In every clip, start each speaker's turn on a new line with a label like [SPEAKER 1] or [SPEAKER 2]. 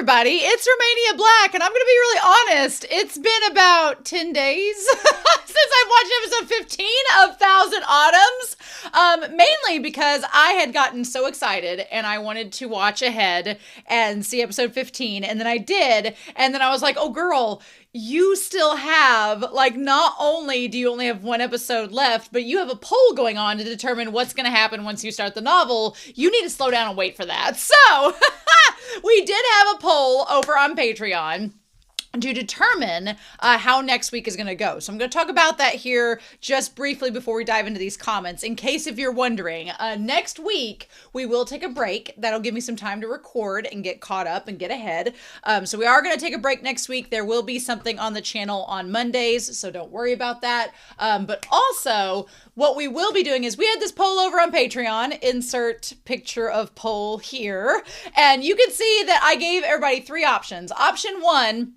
[SPEAKER 1] everybody, it's Romania Black, and I'm going to be really honest, it's been about 10 days since I've watched episode 15 of Thousand Autumns, mainly because I had gotten so excited, and I wanted to watch ahead and see episode 15, and then I did, and then I was like, oh girl, you still have, like, not only do you only have one episode left, but you have a poll going on to determine what's going to happen once you start the novel. You need to slow down and wait for that. So, we did have a poll over on Patreon to determine how next week is going to go. So I'm going to talk about that here just briefly before we dive into these comments. In case if you're wondering, next week we will take a break. That'll give me some time to record and get caught up and get ahead. So we are going to take a break next week. There will be something on the channel on Mondays, so don't worry about that. But also, what we will be doing is we had this poll over on Patreon, insert picture of poll here, and you can see that I gave everybody 3 options. Option 1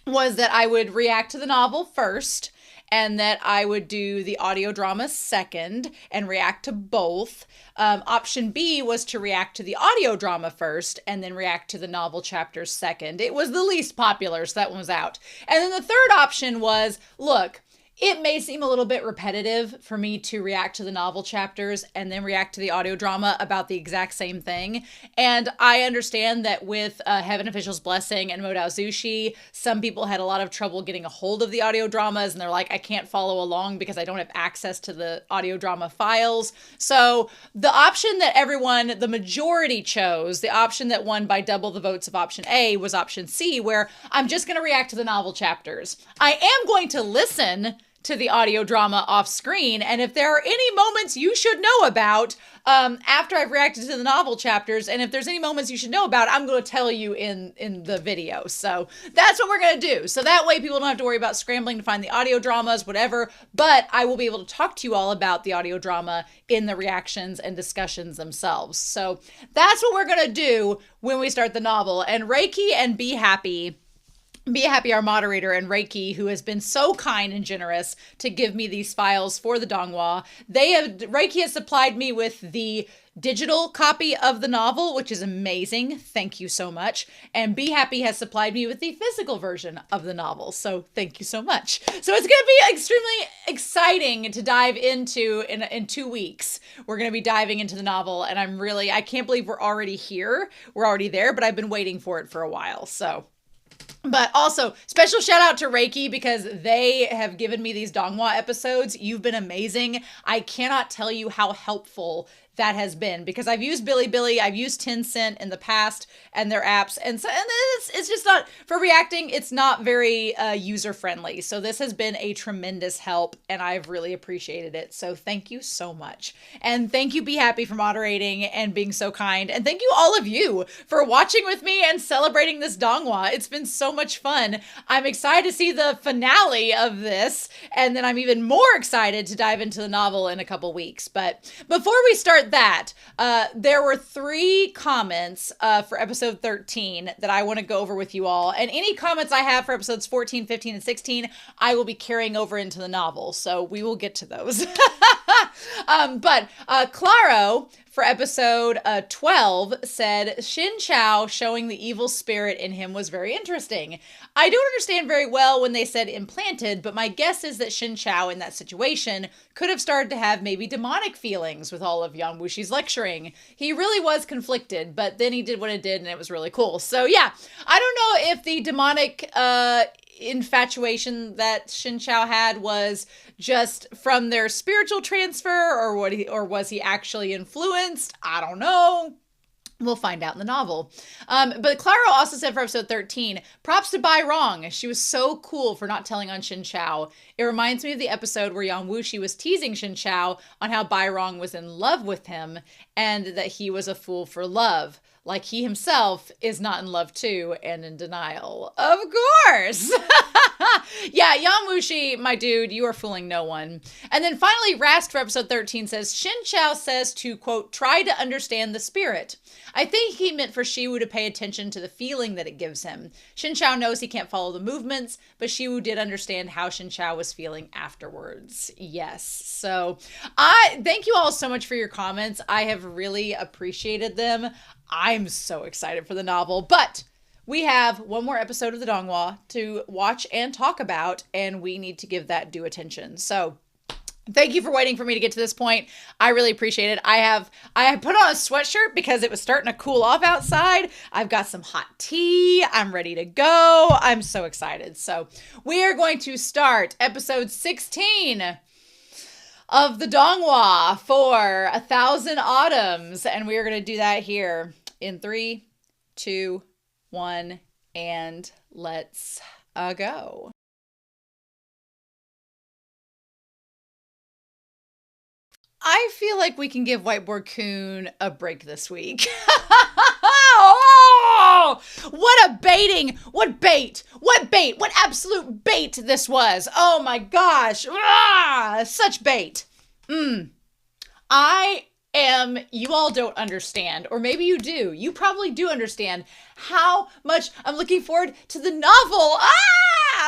[SPEAKER 1] was that I would react to the novel first, and that I would do the audio drama second and react to both. Option B was to react to the audio drama first and then react to the novel chapters second. It was the least popular, so that one was out. And then the third option was, look, it may seem a little bit repetitive for me to react to the novel chapters and then react to the audio drama about the exact same thing. And I understand that with Heaven Official's Blessing and Modao Zushi, some people had a lot of trouble getting a hold of the audio dramas, and they're like, I can't follow along because I don't have access to the audio drama files. So the option that everyone, the majority chose, the option that won by double the votes of option A, was option C, where I'm just going to react to the novel chapters. I am going to listen to the audio drama off screen, and if there are any moments you should know about after I've reacted to the novel chapters, and if there's any moments you should know about, I'm going to tell you in the video. So that's what we're going to do. So that way people don't have to worry about scrambling to find the audio dramas, whatever, but I will be able to talk to you all about the audio drama in the reactions and discussions themselves. So that's what we're going to do when we start the novel. And Reiki and Be Happy, our moderator, and Reiki, who has been so kind and generous to give me these files for the donghua. Reiki has supplied me with the digital copy of the novel, which is amazing. Thank you so much. And Be Happy has supplied me with the physical version of the novel. So thank you so much. So it's going to be extremely exciting to dive into in 2 weeks. We're going to be diving into the novel, and I can't believe we're already here. We're already there, but I've been waiting for it for a while. So, but also, special shout out to Reiki, because they have given me these donghua episodes. You've been amazing. I cannot tell you how helpful that has been, because I've used Bilibili, I've used Tencent in the past and their apps, and it's just not, for reacting, it's not very user friendly. So this has been a tremendous help, and I've really appreciated it. So thank you so much. And thank you, Be Happy, for moderating and being so kind. And thank you, all of you, for watching with me and celebrating this donghua. It's been so much fun. I'm excited to see the finale of this, and then I'm even more excited to dive into the novel in a couple weeks. But before we start that, there were 3 comments for episode 13 that I want to go over with you all. And any comments I have for episodes 14, 15, and 16, I will be carrying over into the novel. So we will get to those. But Claro, for episode 12, said, Shen Qiao showing the evil spirit in him was very interesting. I don't understand very well when they said implanted, but my guess is that Shen Qiao in that situation could have started to have maybe demonic feelings with all of Yang Wushi's lecturing. He really was conflicted, but then he did what it did, and it was really cool. So yeah, I don't know if the demonic infatuation that Shen Qiao had was just from their spiritual transfer, or was he actually influenced? I don't know. We'll find out in the novel. But Claro also said for episode 13, props to Bai Rong. She was so cool for not telling on Shen Qiao. It reminds me of the episode where Yang Wushi was teasing Shen Qiao on how Bai Rong was in love with him and that he was a fool for love. Like he himself is not in love too and in denial. Of course! Yeah, Yang Wushi, my dude, you are fooling no one. And then finally, Rast for episode 13 says, Shen Qiao says to, quote, try to understand the spirit. I think he meant for Shiwu to pay attention to the feeling that it gives him. Shen Qiao knows he can't follow the movements, but Shiwu did understand how Shen Qiao was feeling afterwards. Yes. So I thank you all so much for your comments. I have really appreciated them. I'm so excited for the novel, but we have one more episode of the donghua to watch and talk about, and we need to give that due attention. So thank you for waiting for me to get to this point. I really appreciate it. I have put on a sweatshirt because it was starting to cool off outside. I've got some hot tea. I'm ready to go. I'm so excited. So we are going to start episode 16 of the donghua for 1,000 Autumns. And we are going to do that here in 3, 2, 1, and let's go. I feel like we can give Whiteboard Coon a break this week. Oh, what a baiting. What bait. What bait. What absolute bait this was. Oh my gosh. Such bait. You all don't understand, or maybe you do. You probably do understand how much I'm looking forward to the novel.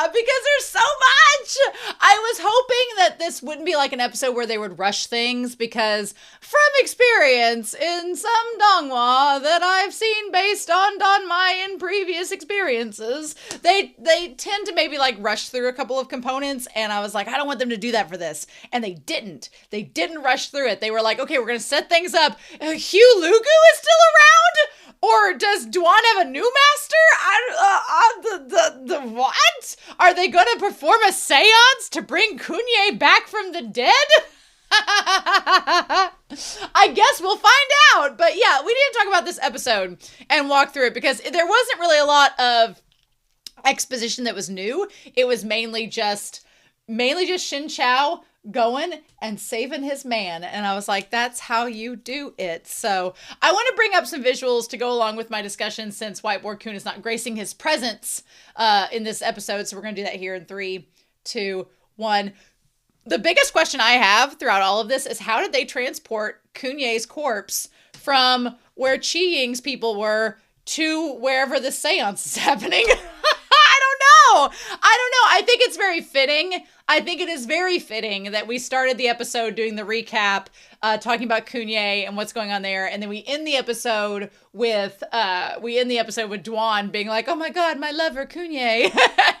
[SPEAKER 1] Because there's so much. I was hoping that this wouldn't be like an episode where they would rush things, because from experience in some donghua that I've seen based on my in previous experiences, they tend to maybe like rush through a couple of components, and I was like, I don't want them to do that for this. And they didn't. They didn't rush through it. They were like, okay, we're going to set things up. Hulongu is still around? Or does Duan have a new master? The what? Are they going to perform a seance to bring Kunye back from the dead? I guess we'll find out. But yeah, we need to talk about this episode and walk through it, because there wasn't really a lot of exposition that was new. It was mainly just Shen Qiao going and saving his man. And I was like, that's how you do it. So I want to bring up some visuals to go along with my discussion, since Whiteboard Coon is not gracing his presence in this episode. So we're going to do that here in 3, 2, 1. The biggest question I have throughout all of this is, how did they transport Kunye's corpse from where Qi Ying's people were to wherever the seance is happening? I don't know. I think it's very fitting. I think it is very fitting that we started the episode doing the recap, talking about Kunye and what's going on there, and then we end the episode with Duan being like, "Oh my God, my lover Kunye,"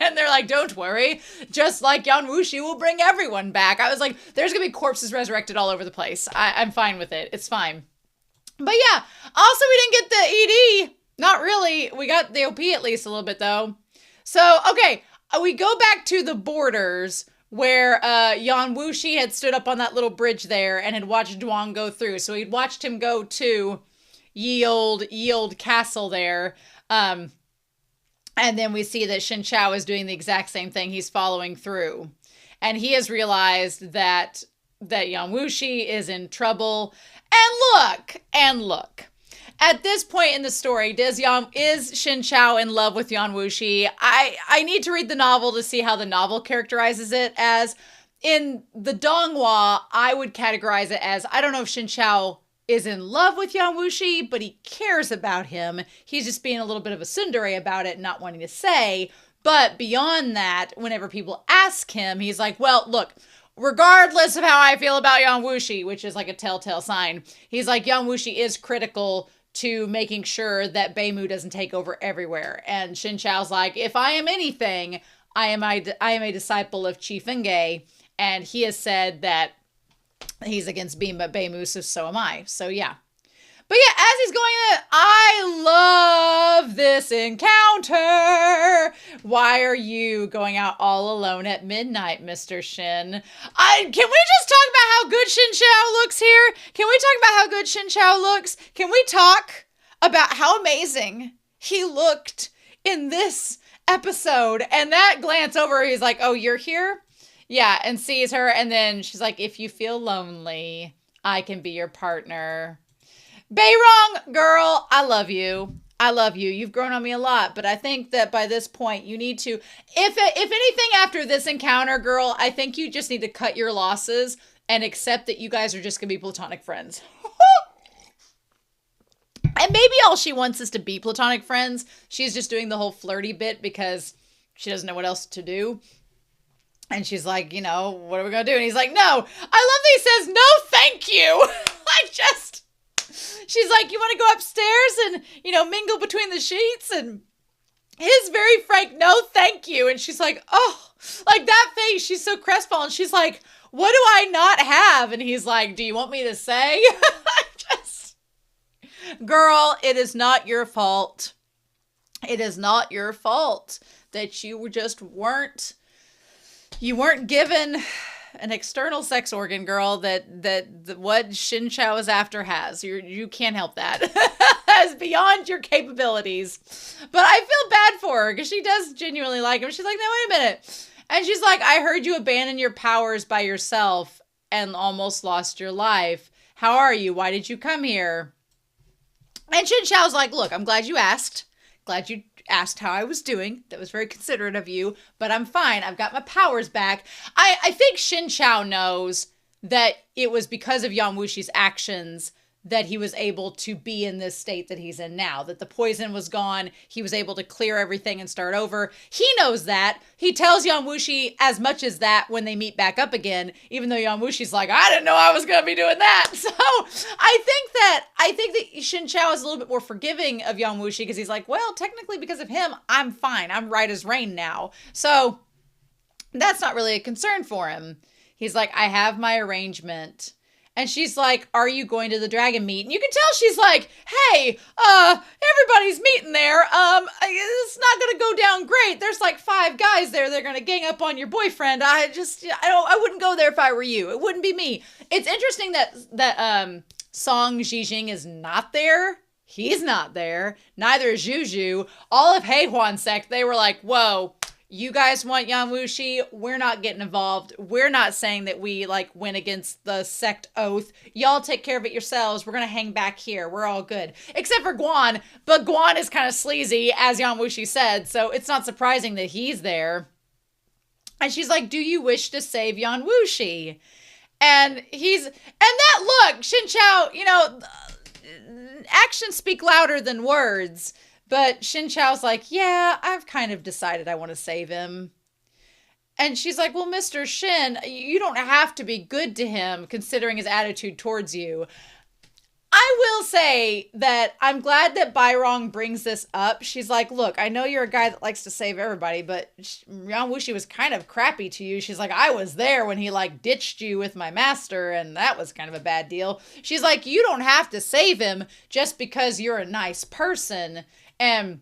[SPEAKER 1] and they're like, "Don't worry, just like WuShi will bring everyone back." I was like, "There's gonna be corpses resurrected all over the place." I'm fine with it. It's fine. But yeah, also we didn't get the ED. Not really. We got the OP at least a little bit though. So, okay, we go back to the borders where WuShi had stood up on that little bridge there and had watched Duan go through. So he'd watched him go to ye old castle there. And then we see that Shen Qiao is doing the exact same thing. He's following through. And he has realized that WuShi is in trouble. And look. At this point in the story, is Shen Qiao in love with WuShi? I need to read the novel to see how the novel characterizes it as. In the donghua, I would categorize it as, I don't know if Shen Qiao is in love with WuShi, but he cares about him. He's just being a little bit of a tsundere about it, not wanting to say. But beyond that, whenever people ask him, he's like, well, look, regardless of how I feel about WuShi, which is like a telltale sign, he's like, WuShi is critical to making sure that Beimu doesn't take over everywhere. And Shen Qiao's like, if I am anything, I am a disciple of Qi Fengge, and he has said that he's against Beimu, so am I. So yeah. But yeah, as he's going in, I love this encounter. Why are you going out all alone at midnight, Mr. Shen? Can we just talk about how good Shen Qiao looks here? Can we talk about how good Shen Qiao looks? Can we talk about how amazing he looked in this episode? And that glance over, he's like, oh, you're here? Yeah, and sees her. And then she's like, if you feel lonely, I can be your partner. Rong, girl, I love you. I love you. You've grown on me a lot, but I think that by this point you need to, if anything after this encounter, girl, I think you just need to cut your losses and accept that you guys are just going to be platonic friends. And maybe all she wants is to be platonic friends. She's just doing the whole flirty bit because she doesn't know what else to do. And she's like, what are we going to do? And he's like, no. I love that he says, no, thank you. She's like, you want to go upstairs and, mingle between the sheets? And his very frank, no, thank you. And she's like, oh, like that face. She's so crestfallen. She's like, what do I not have? And he's like, do you want me to say? Just, girl, it is not your fault. It is not your fault that you you weren't given an external sex organ, girl, that what Shen Qiao is after has. You can't help that. That's beyond your capabilities. But I feel bad for her because she does genuinely like him. She's like, no, wait a minute. And she's like, I heard you abandon your powers by yourself and almost lost your life. How are you? Why did you come here? And Shen Qiao's like, look, I'm glad you asked. Glad you asked how I was doing. That was very considerate of you, but I'm fine. I've got my powers back. I think Shen Qiao knows that it was because of Yang Wushi's actions that he was able to be in this state that he's in now, that the poison was gone. He was able to clear everything and start over. He knows that. He tells Yang Wushi as much as that when they meet back up again, even though Yang Wushi's like, I didn't know I was going to be doing that. So I think that Shen Qiao is a little bit more forgiving of Yang Wushi because he's like, well, technically because of him, I'm fine. I'm right as rain now. So that's not really a concern for him. He's like, I have my arrangement. And she's like, are you going to the dragon meet? And you can tell she's like, hey, everybody's meeting there. It's not going to go down great. There's like 5 guys there. They're going to gang up on your boyfriend. I wouldn't go there if I were you. It wouldn't be me. It's interesting that Song Jijing is not there. He's not there. Neither is Juju. All of Heihuan sect, they were like, whoa. You guys want Yang Wushi? We're not getting involved. We're not saying that we went against the sect oath. Y'all take care of it yourselves. We're going to hang back here. We're all good. Except for Guan. But Guan is kind of sleazy, as Yang Wushi said. So it's not surprising that he's there. And she's like, do you wish to save Yang Wushi? And that look, Shen Qiao, actions speak louder than words. But Shen Qiao's like, yeah, I've kind of decided I want to save him. And she's like, well, Mr. Shen, you don't have to be good to him considering his attitude towards you. I will say that I'm glad that Rong brings this up. She's like, look, I know you're a guy that likes to save everybody, but Yang Wushi was kind of crappy to you. She's like, I was there when he ditched you with my master, and that was kind of a bad deal. She's like, you don't have to save him just because you're a nice person. And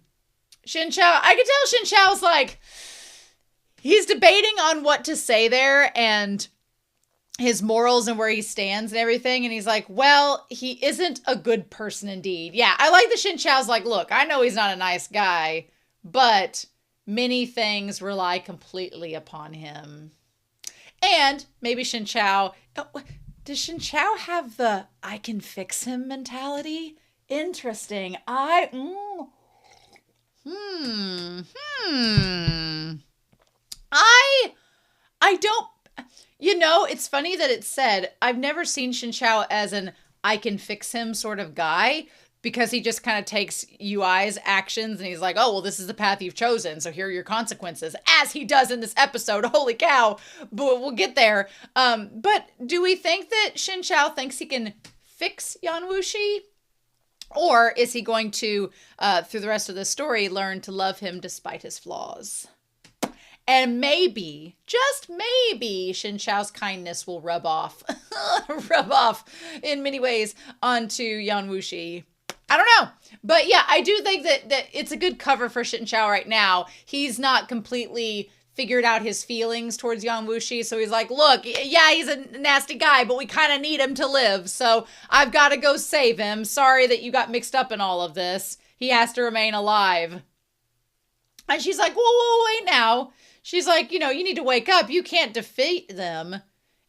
[SPEAKER 1] Shen Qiao, I can tell Shen Qiao's like, he's debating on what to say there and his morals and where he stands and everything. And he's like, well, he isn't a good person indeed. Yeah, I like that Shen Qiao's like, look, I know he's not a nice guy, but many things rely completely upon him. And maybe Shen Qiao, does Shen Qiao have the I can fix him mentality? Interesting. I don't, it's funny that it said, I've never seen Shen Qiao as an I can fix him sort of guy, because he just kind of takes UI's actions and he's like, oh, well, this is the path you've chosen, so here are your consequences, as he does in this episode. Holy cow. But we'll get there. But do we think that Shen Qiao thinks he can fix Yang Wushi? Or is he going to, through the rest of the story, learn to love him despite his flaws? And maybe, just maybe, Shen Qiao's kindness will rub off in many ways onto Yang Wushi. I don't know. But yeah, I do think that it's a good cover for Shen Qiao right now. He's not completely figured out his feelings towards Yang Wushi. So he's like, look, yeah, he's a nasty guy, but we kind of need him to live. So I've got to go save him. Sorry that you got mixed up in all of this. He has to remain alive. And she's like, whoa, wait now. She's like, you need to wake up. You can't defeat them.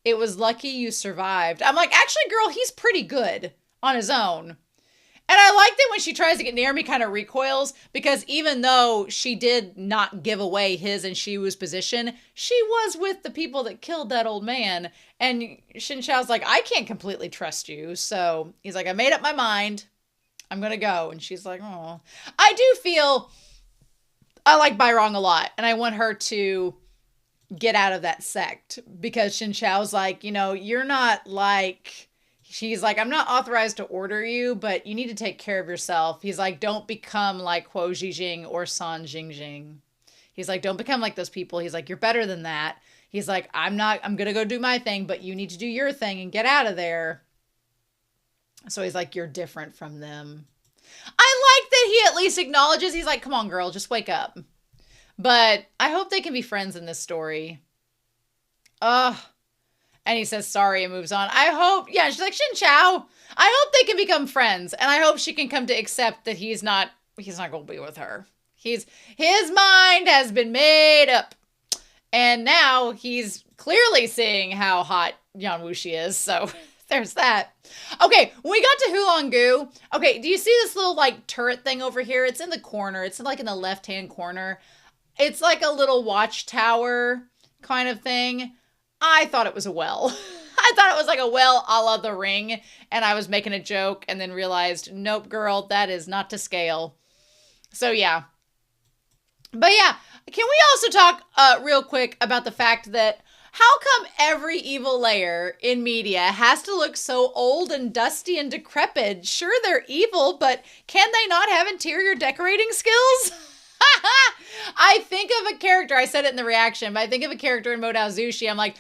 [SPEAKER 1] It was lucky you survived. I'm like, actually, girl, he's pretty good on his own. And I like that when she tries to get near me, kind of recoils, because even though she did not give away his and Shiwu's position, she was with the people that killed that old man. And Shen Qiao's like, I can't completely trust you. So he's like, I made up my mind. I'm going to go. And she's like, oh. I do feel I like Rong a lot. And I want her to get out of that sect, because Shen Qiao's like, you're not like She's like, I'm not authorized to order you, but you need to take care of yourself. He's like, don't become like Huo Zhijing or San Jingjing. He's like, don't become like those people. He's like, you're better than that. He's like, I'm going to go do my thing, but you need to do your thing and get out of there. So he's like, you're different from them. I like that he at least acknowledges, he's like, come on, girl, just wake up. But I hope they can be friends in this story. Ugh. And he says sorry and moves on. I hope, yeah, she's like, Shen Qiao, I hope they can become friends. And I hope she can come to accept that he's not going to be with her. His mind has been made up. And now he's clearly seeing how hot Yan Wuxi is. So there's that. Okay, when we got to Hulongu, okay, do you see this little like turret thing over here? It's in the corner. It's like in the left-hand corner. It's like a little watchtower kind of thing. I thought it was a well. I thought it was like a well a la The Ring. And I was making a joke and then realized, nope, girl, that is not to scale. So yeah. But yeah, can we also talk real quick about the fact that how come every evil layer in media has to look so old and dusty and decrepit? Sure, they're evil, but can they not have interior decorating skills? I think of a character, I said it in the reaction, but I think of a character in Modao Zushi. I'm like,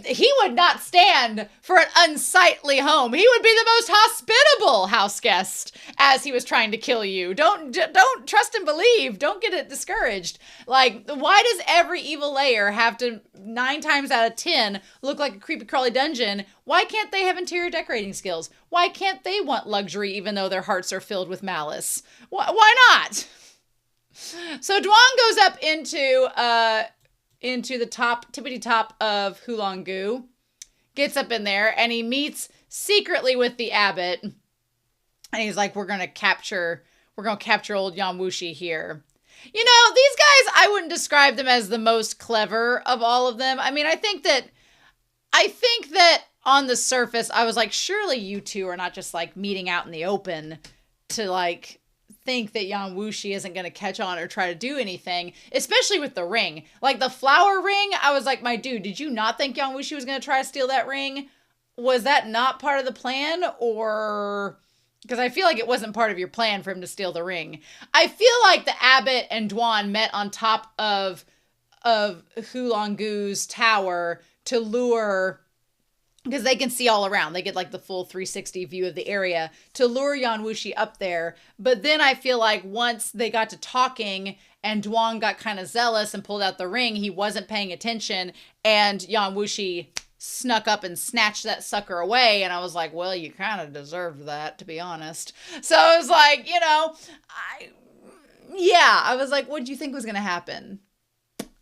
[SPEAKER 1] he would not stand for an unsightly home. He would be the most hospitable house guest as he was trying to kill you. Don't trust and believe. Don't get it discouraged. Like, why does every evil layer have to 9 times out of 10 look like a creepy crawly dungeon? Why can't they have interior decorating skills? Why can't they want luxury even though their hearts are filled with malice? Why not? So Duan goes up into the tippity top of Hulongu, gets up in there, and he meets secretly with the abbot. And he's like, we're gonna capture old Yan Wuxi here. You know, these guys, I wouldn't describe them as the most clever of all of them. I mean, I think that on the surface, I was like, surely you two are not just like meeting out in the open to like think that Yan Wuxi isn't going to catch on or try to do anything, especially with the ring. Like the flower ring, I was like, my dude, did you not think Yan Wuxi was going to try to steal that ring? Was that not part of the plan? Or, because I feel like it wasn't part of your plan for him to steal the ring. I feel like the abbot and Duan met on top of Hulongu's tower to lure, because they can see all around. They get like the full 360 view of the area to lure Yan Wuxi up there. But then I feel like once they got to talking and Duan got kind of zealous and pulled out the ring, he wasn't paying attention and Yan Wuxi snuck up and snatched that sucker away. And I was like, well, you kind of deserved that, to be honest. So I was like, you know, I was like, what did you think was going to happen?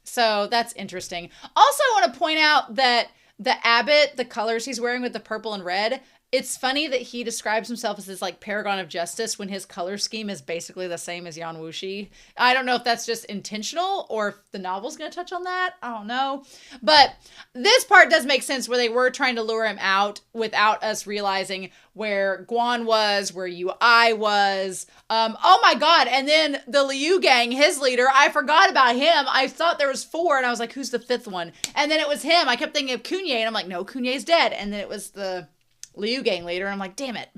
[SPEAKER 1] So that's interesting. Also, I want to point out that the abbot, the colors he's wearing with the purple and red, it's funny that he describes himself as this like paragon of justice when his color scheme is basically the same as Yan Wuxi. I don't know if that's just intentional or if the novel's going to touch on that. I don't know. But this part does make sense where they were trying to lure him out without us realizing where Guan was, where UI was. Oh my God. And then the Liu gang, his leader, I forgot about him. I thought there was 4 and I was like, who's the 5th one? And then it was him. I kept thinking of Kunye and I'm like, no, Kunye's dead. And then it was the Liu gang leader. I'm like, damn it.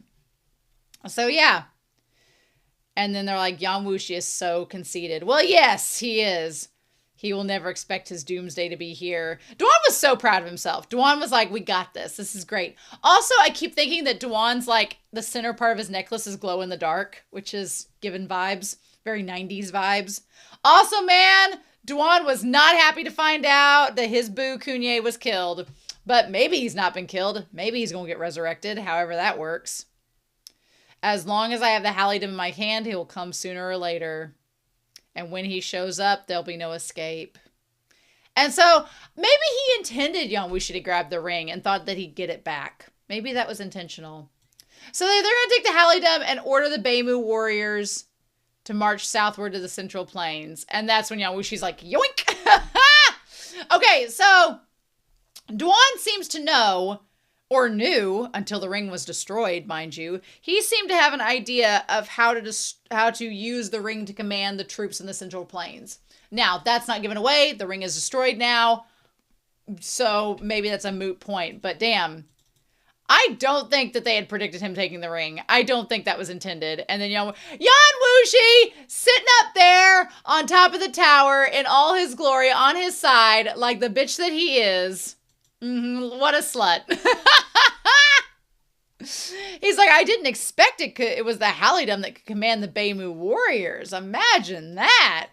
[SPEAKER 1] So yeah. And then they're like, Yan Wuxi is so conceited. Well, yes, he is. He will never expect his doomsday to be here. Duan was so proud of himself. Duan was like, we got this. This is great. Also, I keep thinking that Duan's like the center part of his necklace is glow in the dark, which is given vibes, very 90s vibes. Also, man, Duan was not happy to find out that his boo Kunye was killed. But maybe he's not been killed. Maybe he's going to get resurrected, however that works. As long as I have the Halliedom in my hand, he will come sooner or later. And when he shows up, there'll be no escape. And so maybe he intended Yan Wuxi to grab the ring and thought that he'd get it back. Maybe that was intentional. So they're going to take the Halliedom and order the Beimu warriors to march southward to the Central Plains. And that's when Yan Wuxi's like, yoink! Okay, so Duan seems to know, or knew until the ring was destroyed, mind you. He seemed to have an idea of how to use the ring to command the troops in the Central Plains. Now, that's not given away. The ring is destroyed now. So maybe that's a moot point. But damn, I don't think that they had predicted him taking the ring. I don't think that was intended. And then Yan WuShi sitting up there on top of the tower in all his glory on his side like the bitch that he is. What a slut. He's like, I didn't expect it was the Halliedom that could command the Beimu warriors. Imagine that.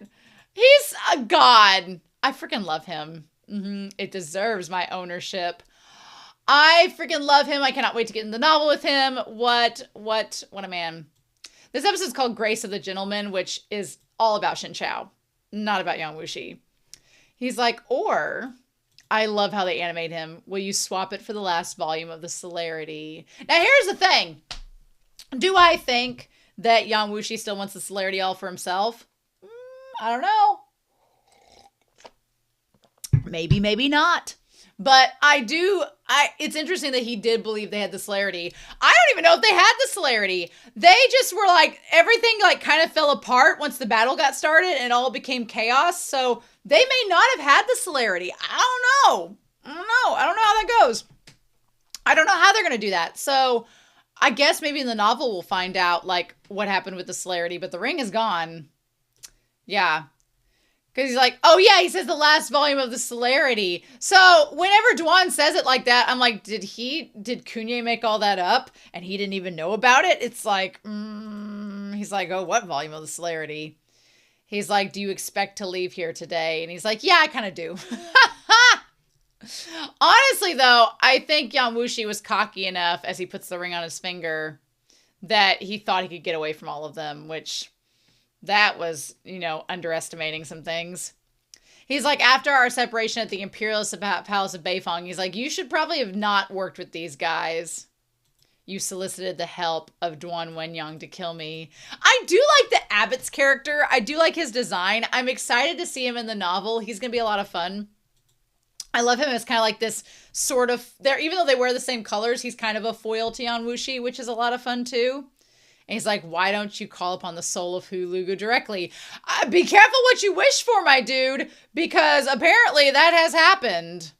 [SPEAKER 1] He's a god. I freaking love him. It deserves my ownership. I freaking love him. I cannot wait to get in the novel with him. What a man. This episode is called Grace of the Gentleman, which is all about Shen Qiao, not about Yan WuSi. He's like, or I love how they animate him. Will you swap it for the last volume of the Celerity? Now, here's the thing. Do I think that Yan WuSi still wants the Celerity all for himself? I don't know. Maybe, maybe not. But it's interesting that he did believe they had the Celerity. I don't even know if they had the Celerity. They just were like, everything like kind of fell apart once the battle got started and all became chaos. So they may not have had the Celerity. I don't know. I don't know how that goes. I don't know how they're going to do that. So I guess maybe in the novel we'll find out like what happened with the Celerity, but the ring is gone. Yeah. Because he's like, oh yeah, he says the last volume of the Celerity. So whenever Duan says it like that, I'm like, did Kunye make all that up and he didn't even know about it? It's like, he's like, oh, what volume of the Celerity? He's like, do you expect to leave here today? And he's like, yeah, I kind of do. Honestly though, I think Yan WuSi was cocky enough as he puts the ring on his finger that he thought he could get away from all of them, which... that was, underestimating some things. He's like, after our separation at the Imperialist Palace of Beifong, he's like, you should probably have not worked with these guys. You solicited the help of Duan Wenyang to kill me. I do like the Abbott's character. I do like his design. I'm excited to see him in the novel. He's going to be a lot of fun. I love him as kind of like this sort of, even though they wear the same colors, he's kind of a foil to Yan WuSi, which is a lot of fun too. And he's like, why don't you call upon the soul of Hulongu directly? Be careful what you wish for, my dude, because apparently that has happened.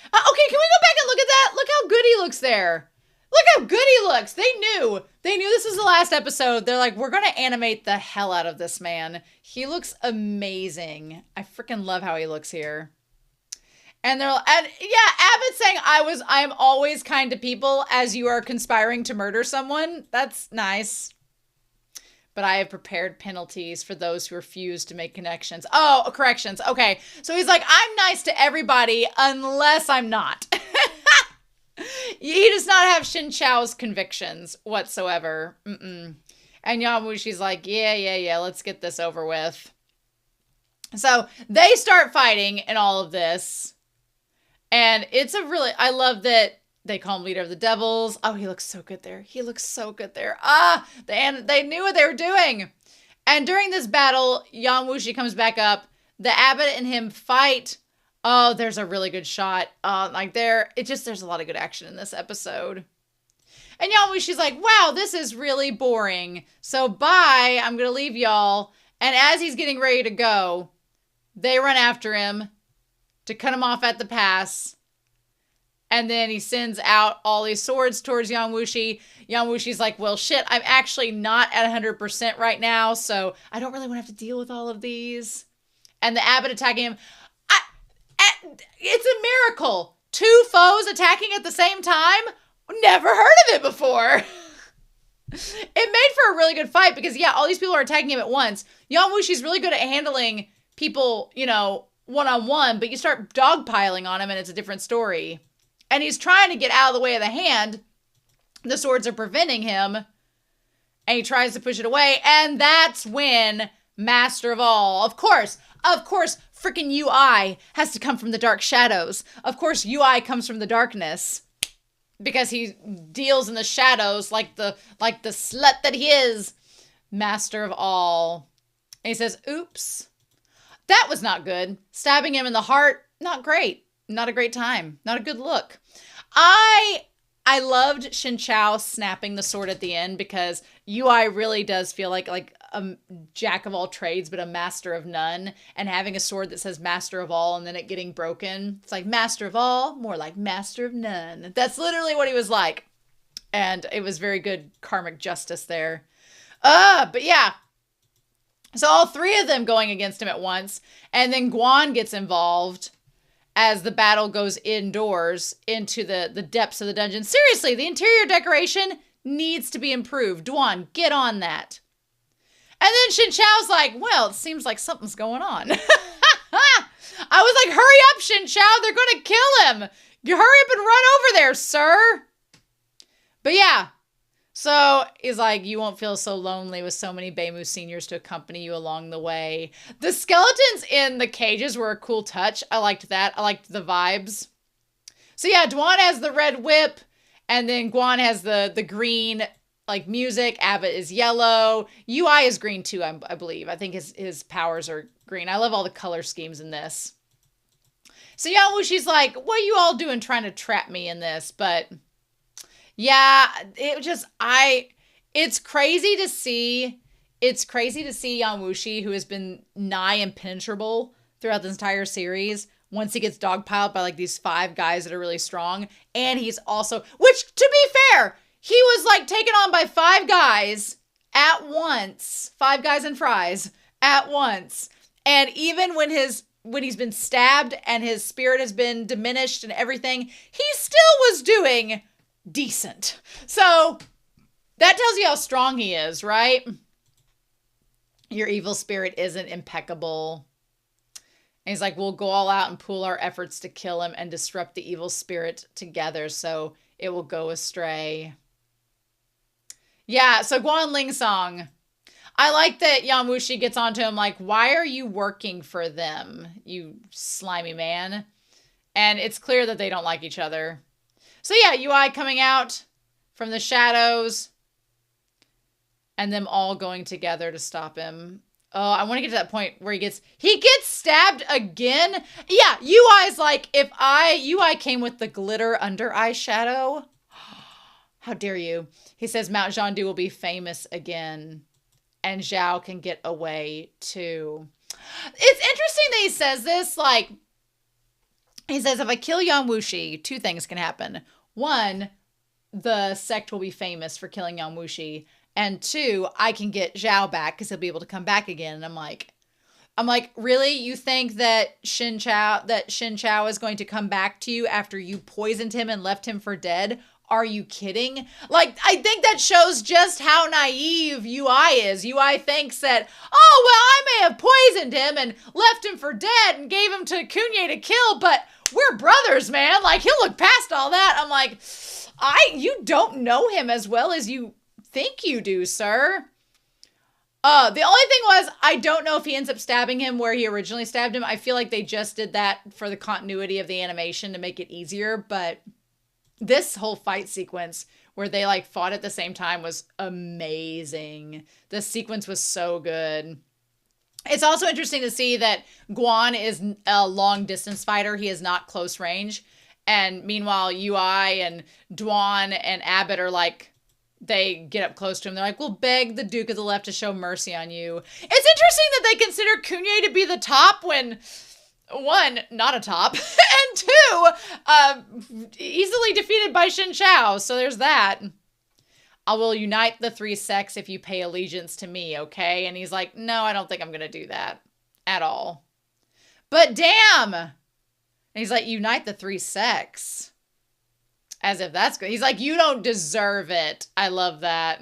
[SPEAKER 1] Okay, can we go back and look at that? Look how good he looks there. Look how good he looks. They knew this was the last episode. They're like, we're going to animate the hell out of this man. He looks amazing. I freaking love how he looks here. And Abbott's saying, I am always kind to people as you are conspiring to murder someone. That's nice. But I have prepared penalties for those who refuse to make connections. Oh, corrections. Okay. So he's like, I'm nice to everybody unless I'm not. He does not have Shen Qiao's convictions whatsoever. And Yan WuSi's like, yeah, let's get this over with. So they start fighting in all of this. And I love that they call him leader of the devils. Oh, he looks so good there. He looks so good there. They knew what they were doing. And during this battle, Yan WuSi comes back up. The Abbot and him fight. Oh, there's a really good shot. There's a lot of good action in this episode. And Yan WuSi's like, wow, this is really boring. So bye, I'm going to leave y'all. And as he's getting ready to go, they run after him to cut him off at the pass. And then he sends out all these swords towards Yan WuSi. Yan WuSi's like, well, shit, I'm actually not at 100% right now, so I don't really want to have to deal with all of these. And the Abbot attacking him. It's a miracle. 2 foes attacking at the same time? Never heard of it before. It made for a really good fight because, all these people are attacking him at once. Yan WuSi's really good at handling people, one-on-one, but you start dogpiling on him and it's a different story. And he's trying to get out of the way of the hand. The swords are preventing him. And he tries to push it away. And that's when Master of All, of course, freaking UI has to come from the dark shadows. Of course, UI comes from the darkness. Because he deals in the shadows like the slut that he is. Master of All. And he says, oops. That was not good. Stabbing him in the heart, not great. Not a great time. Not a good look. I loved Shen Qiao snapping the sword at the end because UI really does feel like a jack of all trades, but a master of none. And having a sword that says master of all and then it getting broken. It's like master of all, more like master of none. That's literally what he was like. And it was very good karmic justice there. But yeah. So all three of them going against him at once. And then Guan gets involved as the battle goes indoors into the depths of the dungeon. Seriously, the interior decoration needs to be improved. Duan, get on that. And then Shen Qiao's like, well, it seems like something's going on. I was like, hurry up, Shen Qiao. They're going to kill him. You hurry up and run over there, sir. But yeah. So he's like, you won't feel so lonely with so many Beimu seniors to accompany you along the way. The skeletons in the cages were a cool touch. I liked that. I liked the vibes. So yeah, Duan has the red whip. And then Guan has the green, like, music. Abbott is yellow. UI is green too, I believe. I think his powers are green. I love all the color schemes in this. So yeah, WuShi's like, what are you all doing trying to trap me in this? But yeah, it's crazy to see. It's crazy to see Yan WuShi, who has been nigh impenetrable throughout this entire series, once he gets dogpiled by like these 5 guys that are really strong. And he's also, which to be fair, he was like taken on by 5 guys at once, 5 guys and fries at once. And even when he's been stabbed and his spirit has been diminished and everything, he still was doing decent. So that tells you how strong he is, right? Your evil spirit isn't impeccable. And he's like, we'll go all out and pool our efforts to kill him and disrupt the evil spirit together so it will go astray. Yeah, so Guan Ling Song. I like that Yan WuShi gets onto him like, why are you working for them, you slimy man? And it's clear that they don't like each other. So yeah, UI coming out from the shadows and them all going together to stop him. Oh, I want to get to that point where he gets stabbed again. Yeah, UI's like, if UI came with the glitter under eyeshadow. How dare you? He says Mount Xuandu will be famous again. And Zhao can get away too. It's interesting that he says this. Like, he says, if I kill Yan WuShi, 2 things can happen. 1, the sect will be famous for killing Yan WuSi. And 2, I can get Zhao back because he'll be able to come back again. And I'm like, really? You think that Shen Qiao is going to come back to you after you poisoned him and left him for dead? Are you kidding? Like, I think that shows just how naive UI is. UI thinks that, oh, well, I may have poisoned him and left him for dead and gave him to Kunye to kill, but we're brothers, man. Like, he'll look past all that. I'm like, you don't know him as well as you think you do, sir. The only thing was, I don't know if he ends up stabbing him where he originally stabbed him. I feel like they just did that for the continuity of the animation to make it easier, but this whole fight sequence where they like fought at the same time was amazing. The sequence was so good. It's also interesting to see that Guan is a long distance fighter. He is not close range. And meanwhile, UI and Duan and Abbott are like, they get up close to him. They're like, we'll beg the Duke of the Left to show mercy on you. It's interesting that they consider Kunye to be the top when, 1, not a top, and 2, easily defeated by Shen Qiao. So there's that. I will unite the 3 sects if you pay allegiance to me, okay? And he's like, no, I don't think I'm going to do that at all. But damn! And he's like, unite the 3 sects. As if that's good. He's like, you don't deserve it. I love that.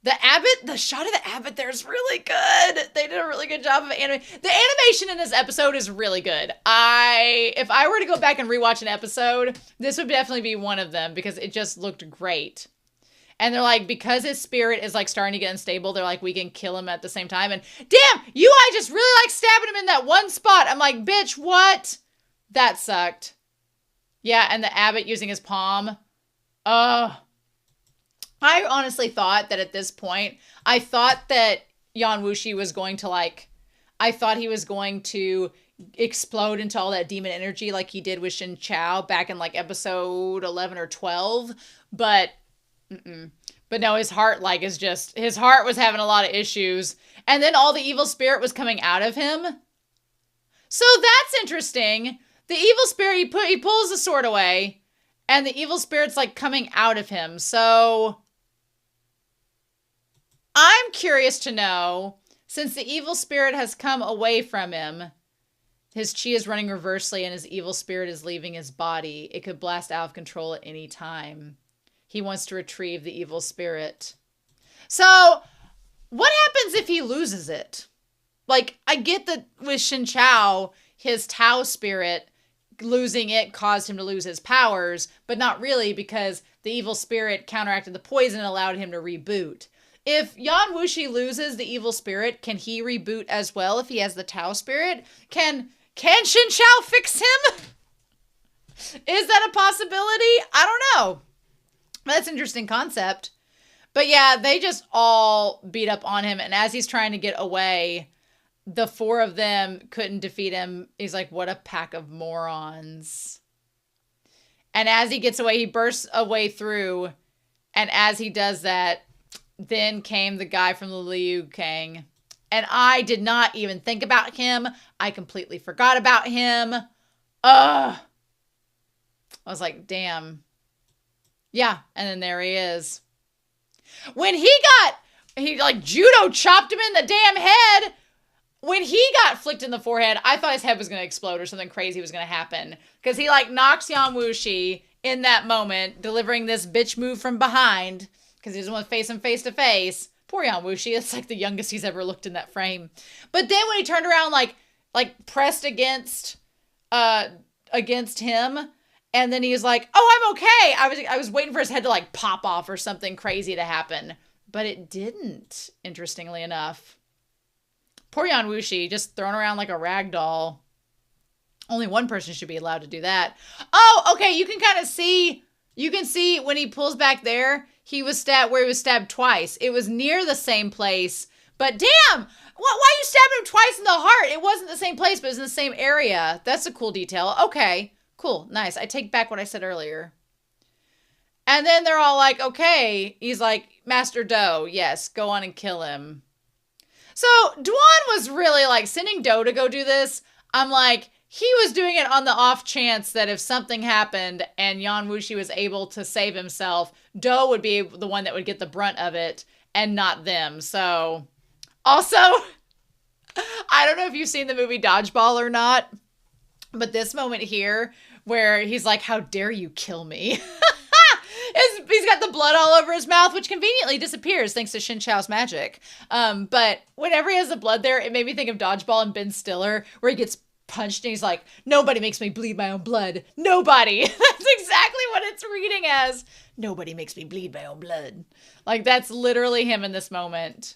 [SPEAKER 1] The shot of the Abbott there is really good. They did a really good job of animation. The animation in this episode is really good. If I were to go back and rewatch an episode, this would definitely be one of them because it just looked great. And they're like, because his spirit is like starting to get unstable, they're like, we can kill him at the same time. And damn, UI just really like stabbing him in that one spot. I'm like, bitch, what? That sucked. Yeah, and the Abbott using his palm. I honestly thought that at this point, I thought that Yan WuSi was going to I thought he was going to explode into all that demon energy like he did with Shen Qiao back in like episode 11 or 12. But no, his heart his heart was having a lot of issues. And then all the evil spirit was coming out of him. So that's interesting. The evil spirit, he pulls the sword away. And the evil spirit's like coming out of him. So I'm curious to know, since the evil spirit has come away from him, his chi is running reversely and his evil spirit is leaving his body. It could blast out of control at any time. He wants to retrieve the evil spirit. So what happens if he loses it? Like, I get that with Shen Qiao, his Tao spirit, losing it caused him to lose his powers, but not really, because the evil spirit counteracted the poison and allowed him to reboot. If WuShi loses the evil spirit, can he reboot as well if he has the Tao spirit? Can Shen Qiao fix him? Is that a possibility? I don't know. That's an interesting concept. But yeah, they just all beat up on him, and as he's trying to get away, the four of them couldn't defeat him. He's like, what a pack of morons. And as he gets away, he bursts away through. And as he does that, then came the guy from the Liu Kang. And I did not even think about him. I completely forgot about him. Ugh. I was like, damn. Yeah. And then there he is. When he like judo chopped him in the damn head. When he got flicked in the forehead, I thought his head was going to explode or something crazy was going to happen. Because he like knocks WuShi in that moment, delivering this bitch move from behind. Because he doesn't want to face him face to face. Poor WuShi. It's like the youngest he's ever looked in that frame. But then when he turned around, like pressed against him. And then he was like, oh, I'm okay. I was waiting for his head to like pop off or something crazy to happen. But it didn't, interestingly enough. Poor WuShi, just thrown around like a rag doll. Only one person should be allowed to do that. Oh, okay, you can kind of see, when he pulls back there, he was stabbed where he was stabbed twice. It was near the same place, but damn, why you stabbed him twice in the heart? It wasn't the same place, but it was in the same area. That's a cool detail. Okay, cool, nice. I take back what I said earlier. And then they're all like, okay. He's like, Master Do, yes, go on and kill him. So Duan was really like sending Do to go do this. I'm like, he was doing it on the off chance that if something happened and WuShi was able to save himself, Do would be the one that would get the brunt of it and not them. So also, I don't know if you've seen the movie Dodgeball or not, but this moment here where he's like, how dare you kill me? He's got the blood all over his mouth, which conveniently disappears thanks to Shen Qiao's magic. But whenever he has the blood there, it made me think of Dodgeball and Ben Stiller, where he gets punched and he's like, nobody makes me bleed my own blood. Nobody. That's exactly what it's reading as. Nobody makes me bleed my own blood. Like, that's literally him in this moment.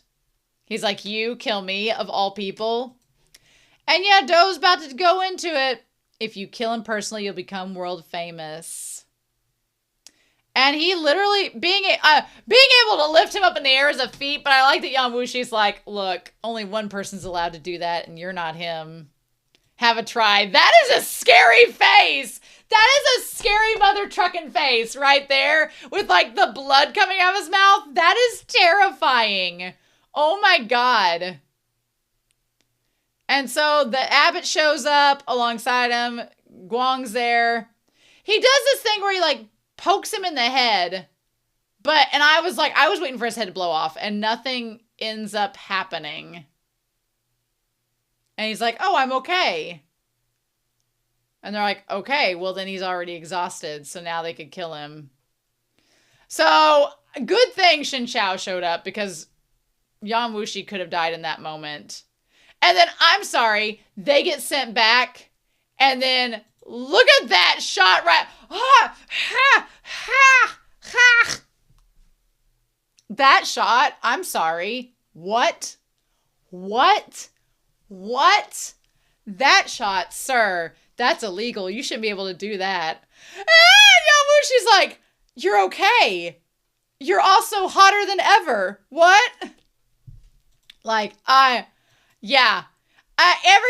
[SPEAKER 1] He's like, you kill me of all people. And yeah, Do's about to go into it. If you kill him personally, you'll become world famous. And he literally, being able to lift him up in the air is a feat, but I like that WuShi's like, look, only one person's allowed to do that, and you're not him. Have a try. That is a scary face. That is a scary mother trucking face right there with like the blood coming out of his mouth. That is terrifying. Oh my God. And so the abbot shows up alongside him. Guang's there. He does this thing where he like pokes him in the head. And I was waiting for his head to blow off and nothing ends up happening. And he's like, oh, I'm okay. And they're like, okay, well then he's already exhausted. So now they could kill him. So good thing Shen Qiao showed up because WuShi could have died in that moment. And then, I'm sorry, they get sent back. And then look at that shot right. Ah, ha, ha, ha. That shot, I'm sorry. What? That shot, sir, that's illegal. You shouldn't be able to do that. And WuShi's like, you're okay. You're also hotter than ever. What? Like, every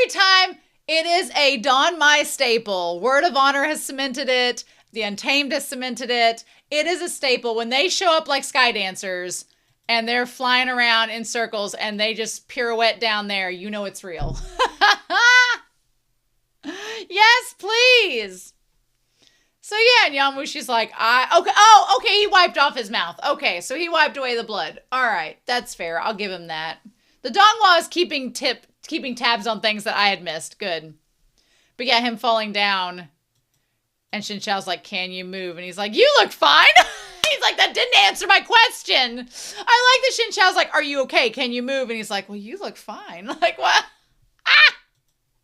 [SPEAKER 1] time it is a Don Mai staple. Word of Honor has cemented it. The Untamed has cemented it. It is a staple. When they show up like sky dancers and they're flying around in circles and they just pirouette down there, you know it's real. Yes, please. So yeah, and Yamwushi's like, okay, he wiped off his mouth. Okay, so he wiped away the blood. All right, that's fair. I'll give him that. The donghua is keeping tabs on things that I had missed. Good. But yeah, him falling down, and Shen Qiao's like, can you move? And he's like, you look fine. He's like, that didn't answer my question. I like that Shen Qiao's like, are you okay? Can you move? And he's like, well, you look fine. Like, what? Ah!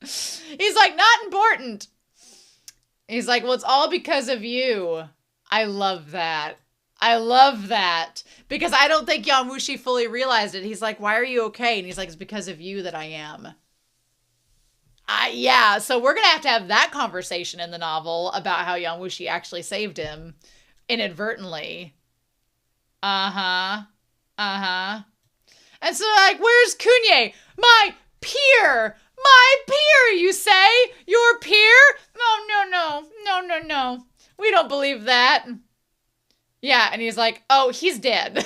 [SPEAKER 1] He's like, not important. He's like, well, it's all because of you. I love that. I love that. Because I don't think WuShi fully realized it. He's like, why are you okay? And he's like, it's because of you that I am. Yeah, so we're going to have that conversation in the novel about how WuShi actually saved him inadvertently. Uh-huh. Uh-huh. And so like, where's Kunye? My peer! My peer, you say? Your peer? No. We don't believe that. Yeah, and he's like, oh, he's dead.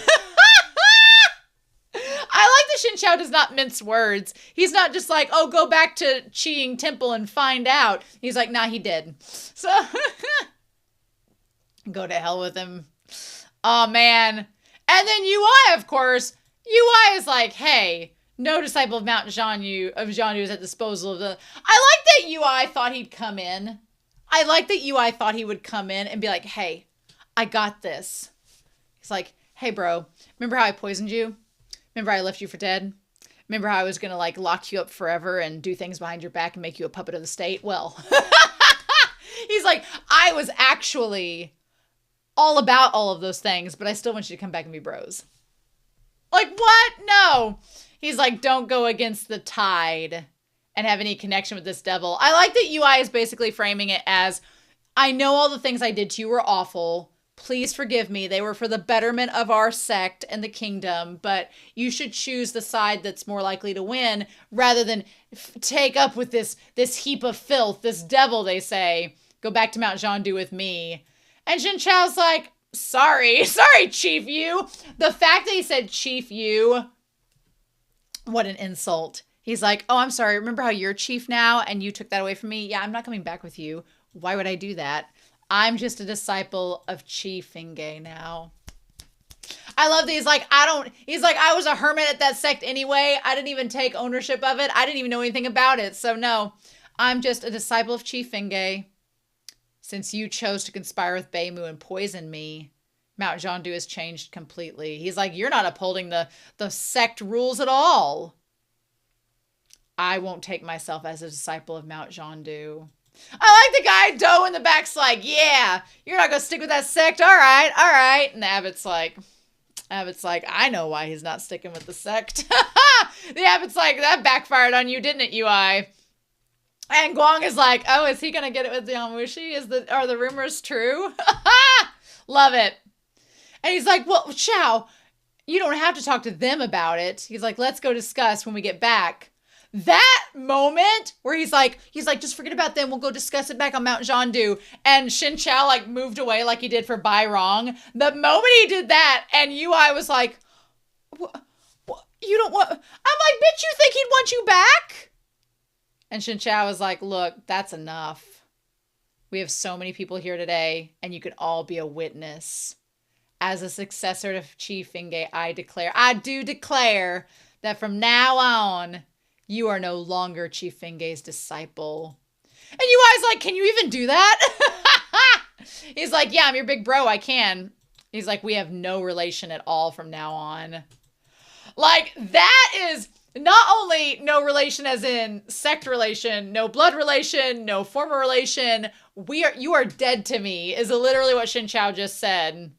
[SPEAKER 1] I like that Shen Qiao does not mince words. He's not just like, oh, go back to Qiying Temple and find out. He's like, nah, he did. So, go to hell with him. Oh, man. And then UI, of course. UI is like, hey, no disciple of Mount Xuandu is at disposal of the... I like that UI thought he'd come in. I like that UI thought he would come in and be like, hey, I got this. He's like, hey, bro, remember how I poisoned you? Remember how I left you for dead? Remember how I was going to like lock you up forever and do things behind your back and make you a puppet of the state? Well, he's like, I was actually all about all of those things, but I still want you to come back and be bros. Like, what? No. He's like, don't go against the tide and have any connection with this devil. I like that UI is basically framing it as, I know all the things I did to you were awful. Please forgive me. They were for the betterment of our sect and the kingdom, but you should choose the side that's more likely to win rather than take up with this heap of filth, this devil, they say. Go back to Mount Xuandu with me. And Shen Qiao's like, sorry, Chief Yu. The fact that he said Chief Yu, what an insult. He's like, oh, I'm sorry. Remember how you're chief now and you took that away from me? Yeah, I'm not coming back with you. Why would I do that? I'm just a disciple of Chief Fingay now. I love that he's like, I was a hermit at that sect anyway. I didn't even take ownership of it. I didn't even know anything about it. So no, I'm just a disciple of Chief Fingay. Since you chose to conspire with Beimu and poison me, Mount Xuandu has changed completely. He's like, you're not upholding the sect rules at all. I won't take myself as a disciple of Mount Xuandu. I like the guy Doe in the back's like, yeah, you're not going to stick with that sect. All right. And the Abbot's like, I know why he's not sticking with the sect. The Abbot's like, that backfired on you, didn't it, UI? And Guang is like, oh, is he going to get it with WuShi? Are the rumors true? Love it. And he's like, well, Qiao, you don't have to talk to them about it. He's like, let's go discuss when we get back. That moment where he's like, just forget about them. We'll go discuss it back on Mount Xuandu. And Shen Qiao like moved away like he did for Bai Rong. The moment he did that, and UI was like, what? You don't want... I'm like, bitch, you think he'd want you back? And Shen Qiao was like, look, that's enough. We have so many people here today, and you could all be a witness. As a successor to Chief Fingay, I do declare that from now on, you are no longer Chief Fingay's disciple. And UI's like, can you even do that? He's like, yeah, I'm your big bro. I can. He's like, we have no relation at all from now on. Like, that is not only no relation as in sect relation, no blood relation, no former relation. You are dead to me is literally what Shen Qiao just said.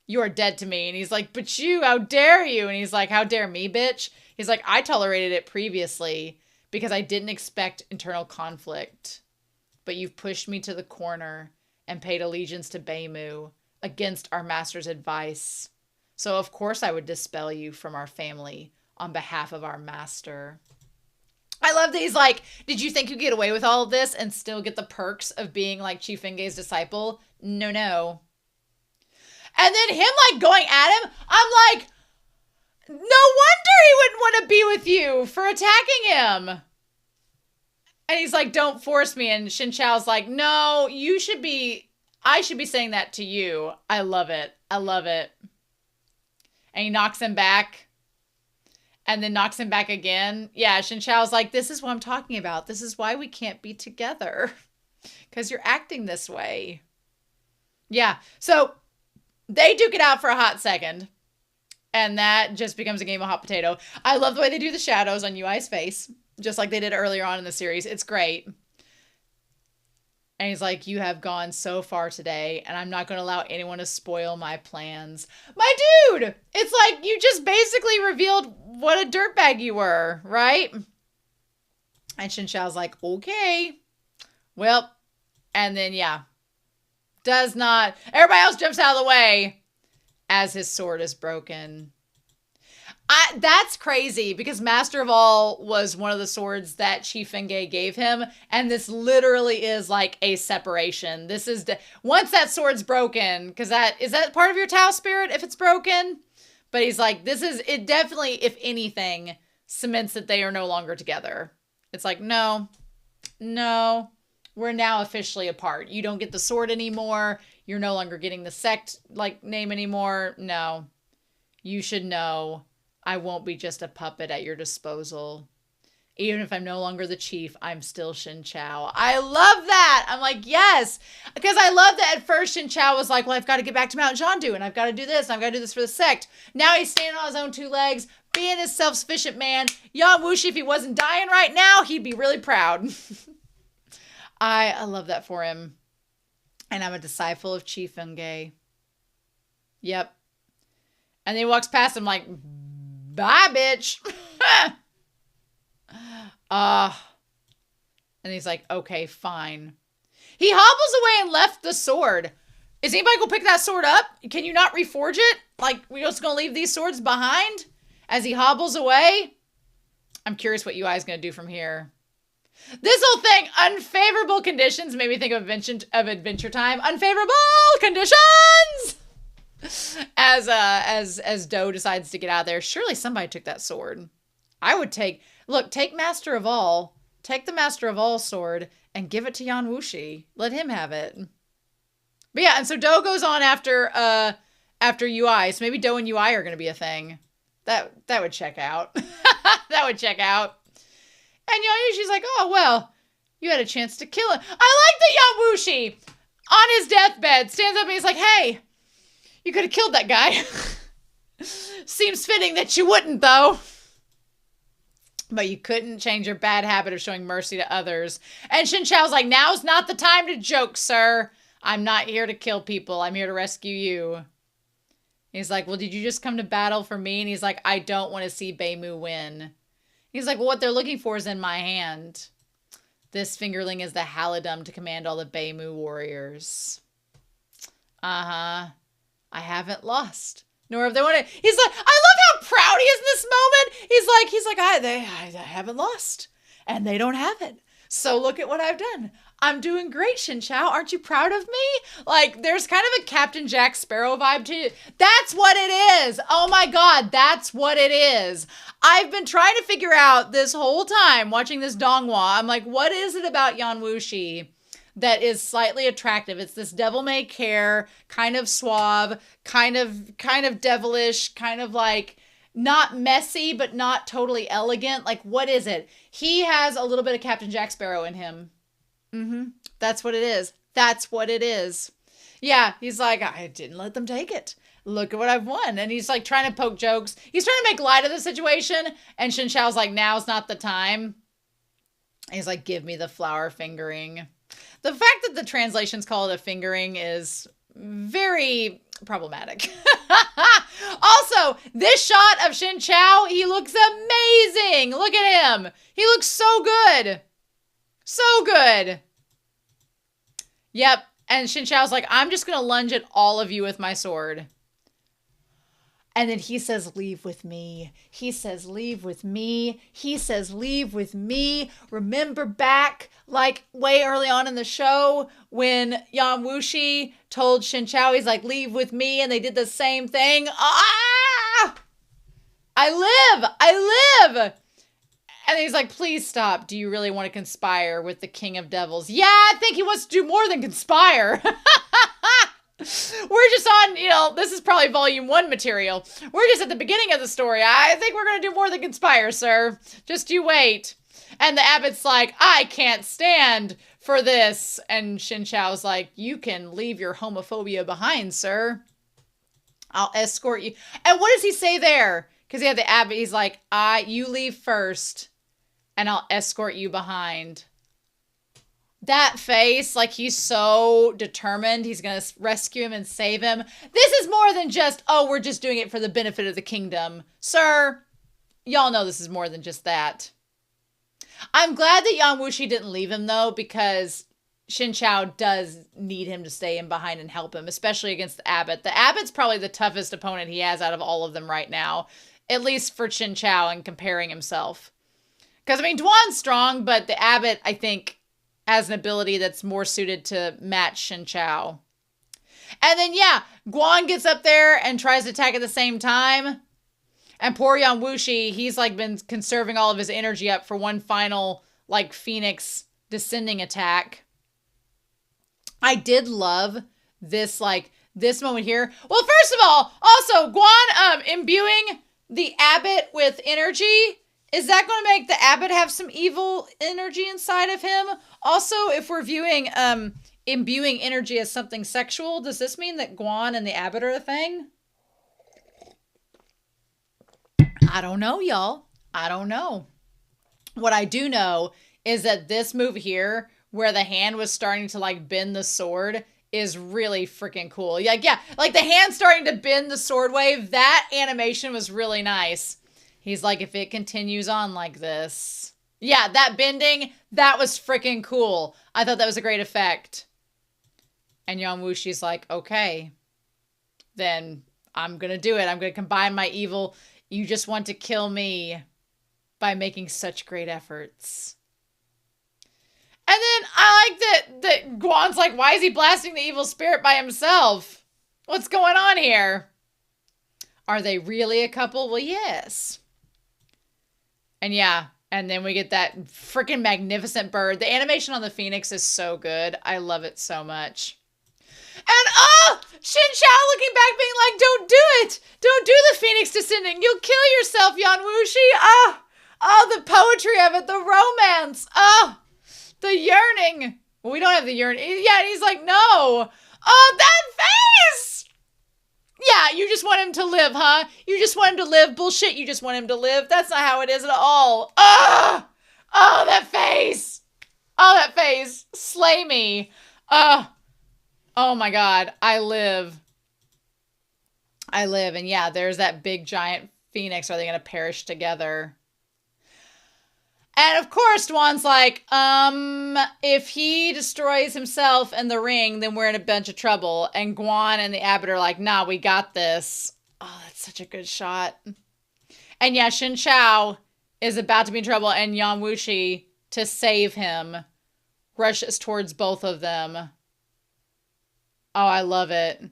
[SPEAKER 1] You are dead to me. And he's like, but you, how dare you? And he's like, how dare me, bitch? He's like, I tolerated it previously because I didn't expect internal conflict. But you've pushed me to the corner and paid allegiance to Beimu against our master's advice. So of course I would dispel you from our family on behalf of our master. I love that he's like, did you think you'd get away with all of this and still get the perks of being like Chief Fingay's disciple? No. And then him like going at him, I'm like, no wonder he wouldn't want to be with you for attacking him. And he's like, don't force me. And Shen Qiao's like, no, you should be, I should be saying that to you. I love it. I love it. And he knocks him back. And then knocks him back again. Yeah, Shen Qiao's like, this is what I'm talking about. This is why we can't be together. Because you're acting this way. Yeah, so they duke it out for a hot second. And that just becomes a game of hot potato. I love the way they do the shadows on UI's face. Just like they did earlier on in the series. It's great. And he's like, you have gone so far today, and I'm not going to allow anyone to spoil my plans. My dude! It's like, you just basically revealed what a dirtbag you were, right? And Shen Qiao's like, okay. Well, and then, yeah. Does not. Everybody else jumps out of the way as his sword is broken. That's crazy because Master of All was one of the swords that Chief Fengge gave him. And this literally is like a separation. This is, once that sword's broken, because is that part of your Tao spirit if it's broken? But he's like, it definitely, if anything, cements that they are no longer together. It's like, no, we're now officially apart. You don't get the sword anymore. You're no longer getting the sect name anymore. No, you should know. I won't be just a puppet at your disposal. Even if I'm no longer the chief, I'm still Shen Qiao. I love that. I'm like, yes. Because I love that at first Shen Qiao was like, well, I've got to get back to Mount Xuandu, and I've got to do this, and I've got to do this for the sect. Now he's standing on his own two legs, being his self-sufficient man. Young WuShi, if he wasn't dying right now, he'd be really proud. I love that for him. And I'm a disciple of Chief Fengge. Yep. And then he walks past him like, bye, bitch. And he's like, okay, fine. He hobbles away and left the sword. Is anybody going to pick that sword up? Can you not reforge it? Like, we're just going to leave these swords behind as he hobbles away? I'm curious what UI is going to do from here. This whole thing, unfavorable conditions, made me think of Adventure Time. Unfavorable conditions! As Doe decides to get out of there. Surely somebody took that sword. I would take Master of All. Take the Master of All sword and give it to Yan WuShi. Let him have it. But yeah, and so Doe goes on after UI. So maybe Doe and UI are going to be a thing. That would check out. That would check out. And Yan WuShi's like, oh, well, you had a chance to kill him. I like that Yan WuShi, on his deathbed, stands up and he's like, hey, you could have killed that guy. Seems fitting that you wouldn't, though. But you couldn't change your bad habit of showing mercy to others. And Shen Qiao's like, now's not the time to joke, sir. I'm not here to kill people. I'm here to rescue you. He's like, well, did you just come to battle for me? And he's like, I don't want to see Beimu win. He's like, well, what they're looking for is in my hand. This fingerling is the halidom to command all the Beimu warriors. Uh-huh. I haven't lost. Nor have they wanted. He's like, I love how proud he is in this moment. He's like, I haven't lost. And they don't have it. So look at what I've done. I'm doing great, Shen Qiao. Aren't you proud of me? Like, there's kind of a Captain Jack Sparrow vibe to it. That's what it is. Oh my God, that's what it is. I've been trying to figure out this whole time watching this donghua. I'm like, what is it about Yan WuSi that is slightly attractive? It's this devil-may care, kind of suave, kind of devilish, kind of like not messy, but not totally elegant. Like, what is it? He has a little bit of Captain Jack Sparrow in him. That's what it is. That's what it is. Yeah, he's like, I didn't let them take it. Look at what I've won. And he's like trying to poke jokes. He's trying to make light of the situation. And Shen Qiao's like, now's not the time. He's like, give me the flower fingering. The fact that the translations call it a fingering is very problematic. Also, this shot of Shen Qiao, he looks amazing. Look at him. He looks so good. So good. Yep. And Shen Qiao's like, I'm just going to lunge at all of you with my sword. And then he says, leave with me. He says, leave with me. He says, leave with me. Remember back, like, way early on in the show when Yan WuSi told Shen Qiao, he's like, leave with me. And they did the same thing. Ah! I live. And he's like, please stop. Do you really want to conspire with the King of Devils? Yeah, I think he wants to do more than conspire. We're just on, this is probably volume 1 material. We're just at the beginning of the story. I think we're going to do more than conspire, sir. Just you wait. And the abbot's like, I can't stand for this. And Shen Qiao's like, you can leave your homophobia behind, sir. I'll escort you. And what does he say there? Because he had the abbot. He's like, you leave first and I'll escort you behind. That face, like he's so determined. He's going to rescue him and save him. This is more than just, we're just doing it for the benefit of the kingdom. Sir, y'all know this is more than just that. I'm glad that WuShi didn't leave him, though, because Shen Qiao does need him to stay in behind and help him, especially against the abbot. The abbot's probably the toughest opponent he has out of all of them right now, at least for Shen Qiao and comparing himself. Because, Duan's strong, but the abbot, I think, has an ability that's more suited to match Shen Qiao. And then, Guan gets up there and tries to attack at the same time. And poor WuShi, he's been conserving all of his energy up for one final Phoenix descending attack. I did love this this moment here. Well, first of all, also Guan imbuing the abbot with energy. Is that going to make the abbot have some evil energy inside of him? Also, if we're viewing imbuing energy as something sexual, does this mean that Guan and the abbot are a thing? I don't know, y'all. I don't know. What I do know is that this move here, where the hand was starting to bend the sword, is really freaking cool. The hand starting to bend the sword wave, that animation was really nice. He's like, if it continues on like this. Yeah, that bending, that was freaking cool. I thought that was a great effect. And WuShi's like, okay, then I'm going to do it. I'm going to combine my evil. You just want to kill me by making such great efforts. And then I like that Guan's like, why is he blasting the evil spirit by himself? What's going on here? Are they really a couple? Well, yes. And and then we get that freaking magnificent bird. The animation on the Phoenix is so good. I love it so much. And Shen Qiao looking back being like, don't do it. Don't do the Phoenix descending. You'll kill yourself, WuShi. The poetry of it, the romance. The yearning. Well, we don't have the yearning. Yeah, and he's like, no. That face. Yeah, you just want him to live, huh? You just want him to live. Bullshit, you just want him to live. That's not how it is at all. That face. Oh, that face. Slay me. Oh my God. I live. And there's that big giant phoenix. Are they going to perish together? And of course, Duan's like, if he destroys himself and the ring, then we're in a bunch of trouble. And Guan and the abbot are like, nah, we got this. Oh, that's such a good shot. And Shen Qiao is about to be in trouble, and WuShi, to save him, rushes towards both of them. Oh, I love it.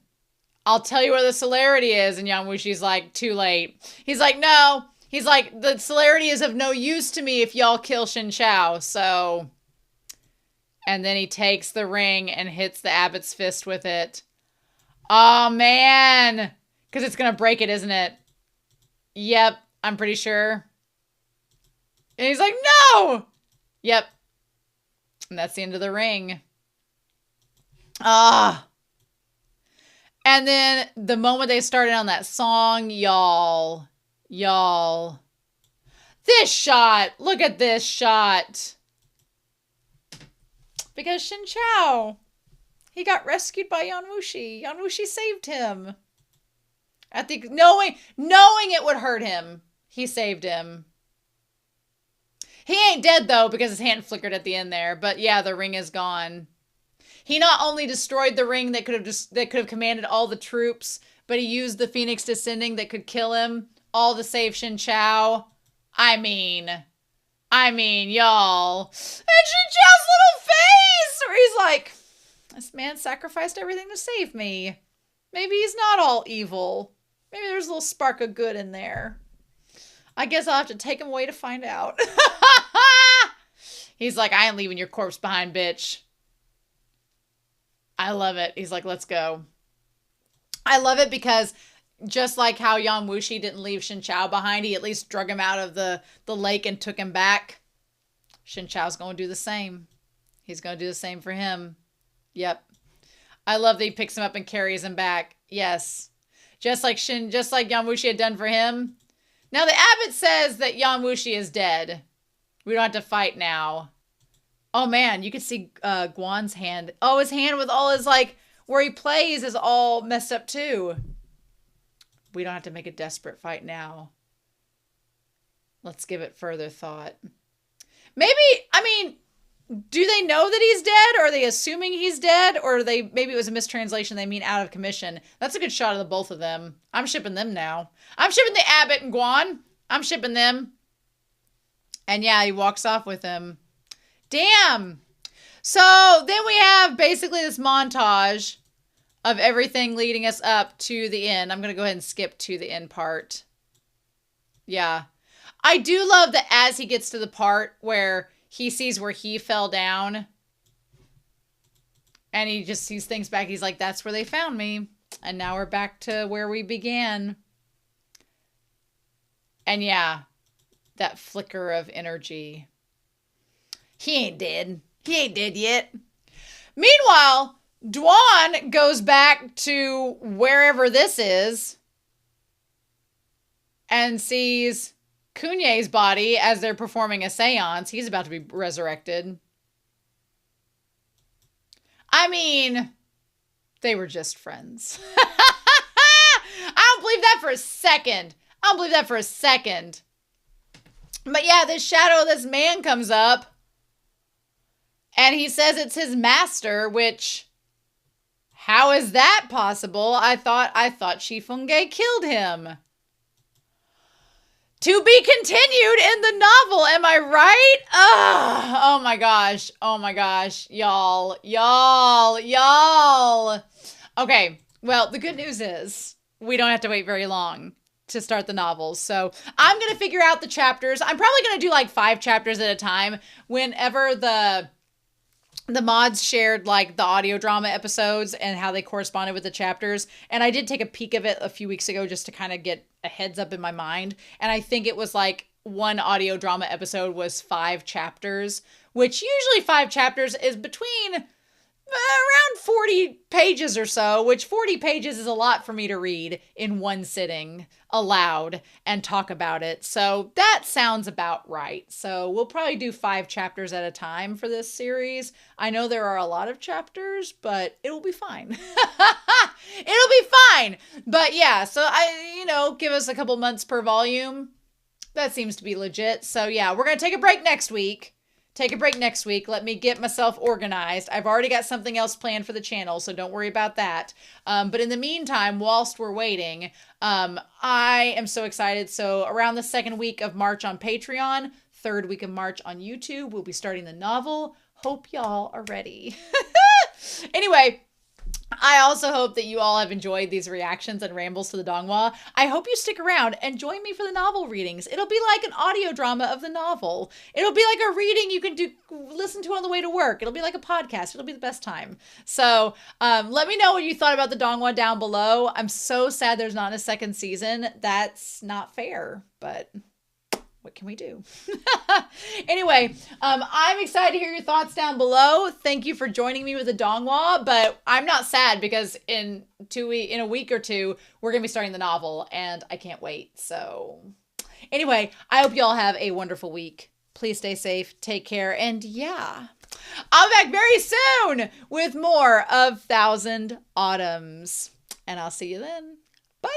[SPEAKER 1] I'll tell you where the celerity is. And WuShi's like, too late. He's like, no. He's like, the celerity is of no use to me if y'all kill Shen Qiao. So, and then he takes the ring and hits the abbot's fist with it. Oh, man. Because it's going to break it, isn't it? Yep, I'm pretty sure. And he's like, no. Yep. And that's the end of the ring. And then the moment they started on that song, y'all, this shot, look at this shot. Because Shen Qiao, he got rescued by WuShi. WuShi saved him. I think knowing it would hurt him, he saved him. He ain't dead though, because his hand flickered at the end there. But yeah, the ring is gone. He not only destroyed the ring that could have commanded all the troops, but he used the Phoenix descending that could kill him, all to save Shen Qiao. I mean, y'all. And Shen Qiao's little face, where he's like, this man sacrificed everything to save me. Maybe he's not all evil. Maybe there's a little spark of good in there. I guess I'll have to take him away to find out. He's like, I ain't leaving your corpse behind, bitch. I love it. He's like, let's go. I love it because just like how WuSi didn't leave Shen Qiao behind, he at least drug him out of the lake and took him back. Shen Qiao's going to do the same. He's going to do the same for him. Yep. I love that he picks him up and carries him back. Yes. Just like WuSi had done for him. Now the abbot says that WuSi is dead. We don't have to fight now. Oh man, you could see Guan's hand. Oh, his hand with all his, like, where he plays is all messed up too. We don't have to make a desperate fight now. Let's give it further thought. Maybe, I mean, do they know that he's dead? Or are they assuming he's dead? Or maybe it was a mistranslation. They mean out of commission. That's a good shot of the both of them. I'm shipping them now. I'm shipping the abbot and Guan. I'm shipping them. And yeah, he walks off with him. Damn. So then we have basically this montage of everything leading us up to the end. I'm going to go ahead and skip to the end part. Yeah. I do love that as he gets to the part where he sees where he fell down. And he thinks back. He's like, that's where they found me. And now we're back to where we began. And yeah, that flicker of energy. He ain't dead. He ain't dead yet. Meanwhile, Duan goes back to wherever this is and sees Kunye's body as they're performing a seance. He's about to be resurrected. I mean, they were just friends. I don't believe that for a second. I don't believe that for a second. But yeah, this shadow of this man comes up. And he says it's his master, which, how is that possible? I thought Shi Fengge killed him. To be continued in the novel, am I right? Ugh. Oh my gosh. Oh my gosh. Y'all. Okay, well, the good news is we don't have to wait very long to start the novels. So I'm going to figure out the chapters. I'm probably going to do like 5 chapters at a time whenever the mods shared like the audio drama episodes and how they corresponded with the chapters. And I did take a peek of it a few weeks ago just to kind of get a heads up in my mind. And I think it was like one audio drama episode was 5 chapters, which usually 5 chapters is between around 40 pages or so, which 40 pages is a lot for me to read in one sitting aloud and talk about it. So that sounds about right. So we'll probably do 5 chapters at a time for this series. I know there are a lot of chapters, but it'll be fine. It'll be fine. But yeah, so give us a couple months per volume. That seems to be legit. So yeah, we're going to take a break next week. Let me get myself organized. I've already got something else planned for the channel, so don't worry about that. But in the meantime, whilst we're waiting, I am so excited. So around the 2nd week of March on Patreon, 3rd week of March on YouTube, we'll be starting the novel. Hope y'all are ready. Anyway, I also hope that you all have enjoyed these reactions and rambles to the donghua. I hope you stick around and join me for the novel readings. It'll be like an audio drama of the novel. It'll be like a reading you can listen to on the way to work. It'll be like a podcast. It'll be the best time. So let me know what you thought about the donghua down below. I'm so sad there's not a 2nd season. That's not fair, but what can we do? Anyway, I'm excited to hear your thoughts down below. Thank you for joining me with the donghua, but I'm not sad because in a week or 2, we're going to be starting the novel and I can't wait. So anyway, I hope you all have a wonderful week. Please stay safe, take care, and yeah, I'll be back very soon with more of 1000 Autumns. And I'll see you then. Bye.